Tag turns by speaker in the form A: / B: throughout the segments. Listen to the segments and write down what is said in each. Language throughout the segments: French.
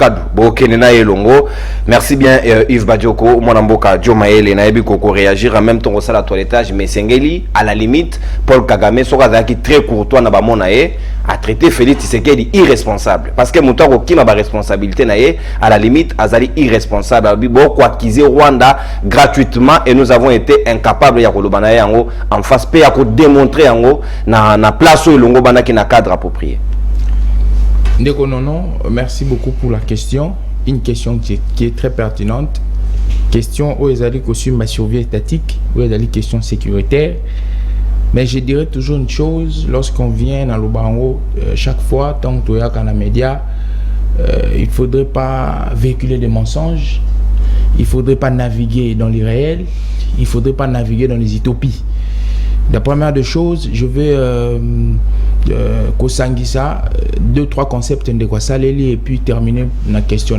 A: Kadou, Bokenena et Longo. Merci bien Yves Badioko, Monamboka, Joe Maele, Naebi Koko réagir en même temps au la toilettage, mais Sengeli, à la limite, Paul Kagame, Sokazaki très courtois, Nabamonae, a traité Félix Tshisekedi irresponsable. Parce que Moutaro qui m'a responsabilité, à la limite, Azali irresponsable. Beaucoup acquis Rwanda gratuitement et nous avons été incapables en face P à démontrer na place où Longo Banaki na cadre approprié.
B: Ndeko Nono, merci beaucoup pour la question. Une question qui est très pertinente. Question où ils allaient sur ma survie étatique, où ils allaient question sécuritaire. Mais je dirais toujours une chose, lorsqu'on vient dans le bango, chaque fois, tant que tu es dans les médias, il ne faudrait pas véhiculer des mensonges, il ne faudrait pas naviguer dans l'irréel, il ne faudrait pas naviguer dans les utopies. La première des choses, je vais Kosangisa, 2-3 concepts de quoi ça et puis terminer la question.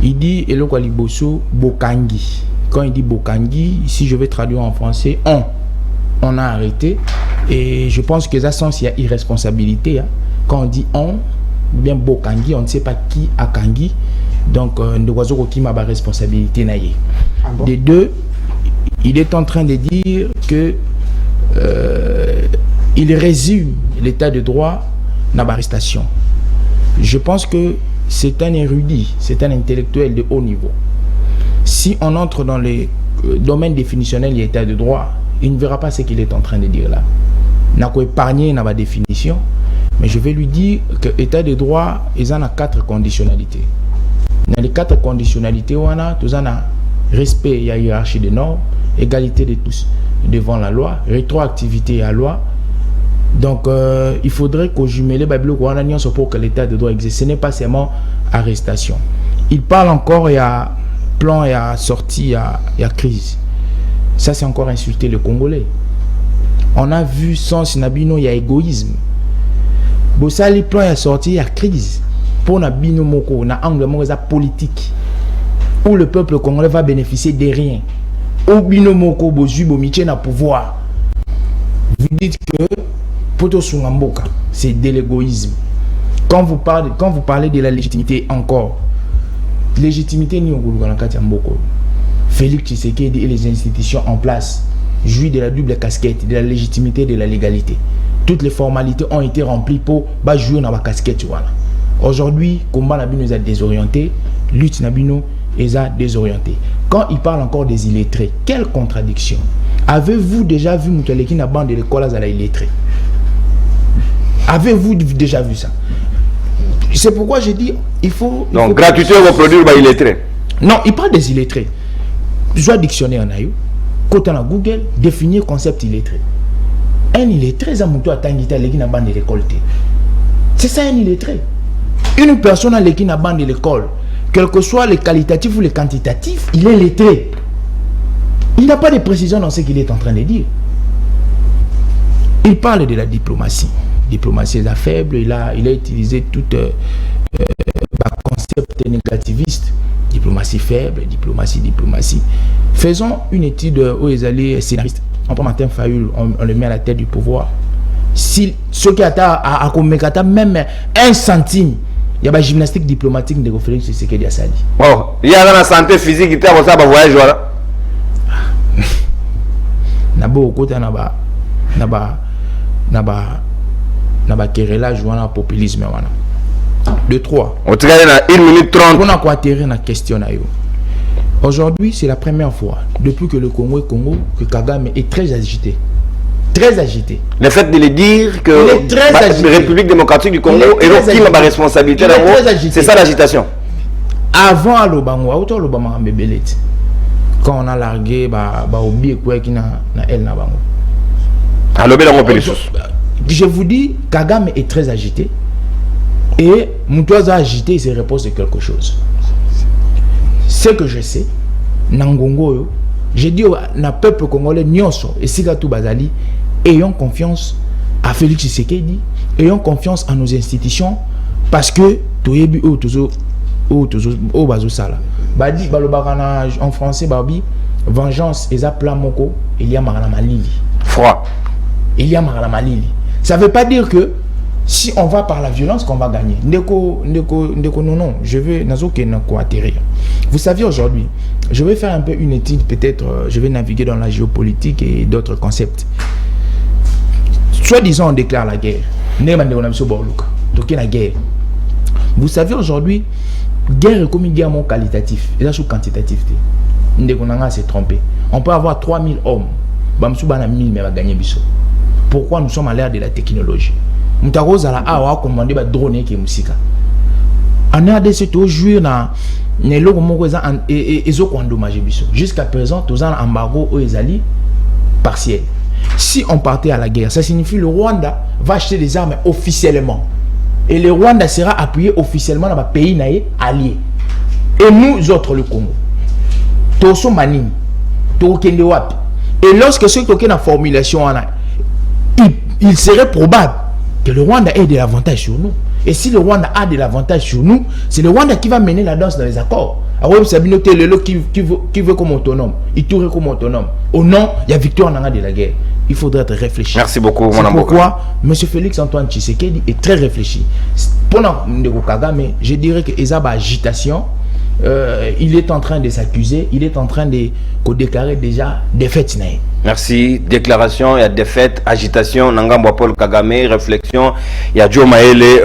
B: Il dit Eloko Liboso Bokangi. Quand il dit Bokangi, ici je vais traduire en français, on a arrêté. Et je pense que ça sens il y a irresponsabilité. Hein. Quand on dit on, bien Bokangi, on ne sait pas qui a Kangi. Donc, qui m'a responsabilité. Ah bon? Des deux, il est en train de dire que il résume l'état de droit dans l'arrestation. Je pense que c'est un érudit, c'est un intellectuel de haut niveau. Si on entre dans les domaines définitionnels de l'état de droit, il ne verra pas ce qu'il est en train de dire là. Il n'a qu'à épargner dans ma définition, mais je vais lui dire que l'état de droit, il en a 4 conditionnalités. Dans les 4 conditionnalités, on a tout ça, respect, il y a hiérarchie des normes, égalité de tous devant la loi, rétroactivité à la loi. Donc, il faudrait qu'on jumelle pour que l'état de droit existe. Ce n'est pas seulement arrestation. Il parle encore, il y a plan, il y a sortie, il y a crise. Ça, c'est encore insulter le Congolais. On a vu sans Sinabino, il y a égoïsme. Bon, ça, les plans, il y a sortie, il y a crise. Pour Nabino Moko, on a angle politique. Où le peuple congolais va bénéficier de rien. Au binomoko bozu bomiche na pouvoir. Vous dites que poto sungamboka, c'est de l'égoïsme. Quand vous parlez de la légitimité encore, légitimité ni ogulukanakati mboko. Félix Tshisekedi et les institutions en place jouissent de la double casquette, de la légitimité et de la légalité. Toutes les formalités ont été remplies pour jouer dans la casquette. Voilà. Aujourd'hui, combat Nabino est désorienté, lutte Nabino est désorienté. Quand il parle encore des illettrés, quelle contradiction. Avez-vous déjà vu Moutaleki na bande de l'école à la illettré? Avez-vous déjà vu ça? C'est pourquoi j'ai dit il faut.
A: Donc, gratuité va produire les illettrés.
B: Non, il parle des illettrés. Soit dictionnaire en aïe, quand on a Google, définir concept illettré. Un illettré, ça mouto à Tangita, l'équipe na bande de l'école. C'est ça un illettré. Une personne à l'équipe na bande de l'école, quel que soit le qualitatif ou le quantitatif, il est lettré. Il n'a pas de précision dans ce qu'il est en train de dire. Il parle de la diplomatie. Diplomatie est faible. Il a utilisé tout concept négativiste. Diplomatie faible, diplomatie. Faisons une étude où les alliés scénaristes. On prend Martin Fayul, on le met à la tête du pouvoir. Si ce qui a même 1 centime, il y a la gymnastique diplomatique de Félix Tshisekedi Asali.
A: Oh, il y a la santé physique qui est à voyage.
B: Nabo côté naba kerela jouant populisme wana. 2-3.
A: On travaille dans 1 minute 30.
B: On a quoi atterrir la question là. Aujourd'hui, c'est la première fois depuis que le Congo est Congo que Kagame est très agité. Très agité.
A: Le fait de le dire que la République démocratique du Congo est qui a la responsabilité c'est ça l'agitation.
B: Avant l'Obama, autant l'Obama bébélé. Quand on a largué obi quoi qui na elle na bango. Je vous dis, Kagame est très agité et Moutouaza agité, il se repose de quelque chose. Ce que je sais, Nangongo, j'ai dit au peuple congolais nyonso et Sigatou Bazali, ayons confiance à Félix Tshisekedi, ayons confiance à nos institutions parce que toyebi o bazo sala. Badi balobakana en français babi vengeance eza plan moko il y a marana malili.
A: Froid.
B: Il y a marana malili. Ça veut pas dire que si on va par la violence qu'on va gagner. Non, je vais atterrir. Vous savez aujourd'hui, je vais faire un peu une étude, peut-être, je vais naviguer dans la géopolitique et d'autres concepts. Soit disant on déclare la guerre. La guerre. Vous savez aujourd'hui, guerre est comme une guerre qualitatif, et là sous quantitatif. On s'est trompé. On peut avoir 3000 hommes, Bamsouba 1000 mais va gagner biso. Pourquoi nous sommes à l'ère de la technologie? Mutaroza a commandé ba drone qui musika. En RDC to jouer na ne logo moko ezo ko endommager biso. Jusqu'à présent, tous en embargo au ezali partiel. Si on partait à la guerre, ça signifie le Rwanda va acheter des armes officiellement. Et le Rwanda sera appuyé officiellement dans le pays allié. Et nous autres, le Congo, Toso Manini, Tokende Wapi. Et lorsque ceux qui ont la formulation, il serait probable que le Rwanda ait de l'avantage sur nous. Et si le Rwanda a de l'avantage sur nous, c'est le Rwanda qui va mener la danse dans les accords. Alors, Sabino Telelo qui veut comme autonome, il tourne comme autonome. Au nom, il y a victoire dans de la guerre. Il faudrait être réfléchi.
A: Merci beaucoup,
B: c'est pourquoi M. Félix Antoine Tshisekedi est très réfléchi. Pendant Ndeko Kagame, je dirais que Ezaba agitation, il est en train de s'accuser, il est en train de déclarer déjà défaite.
A: Merci. Déclaration, il y a défaite, agitation, Nangamba Paul Kagame, réflexion, il y a Joe Maele.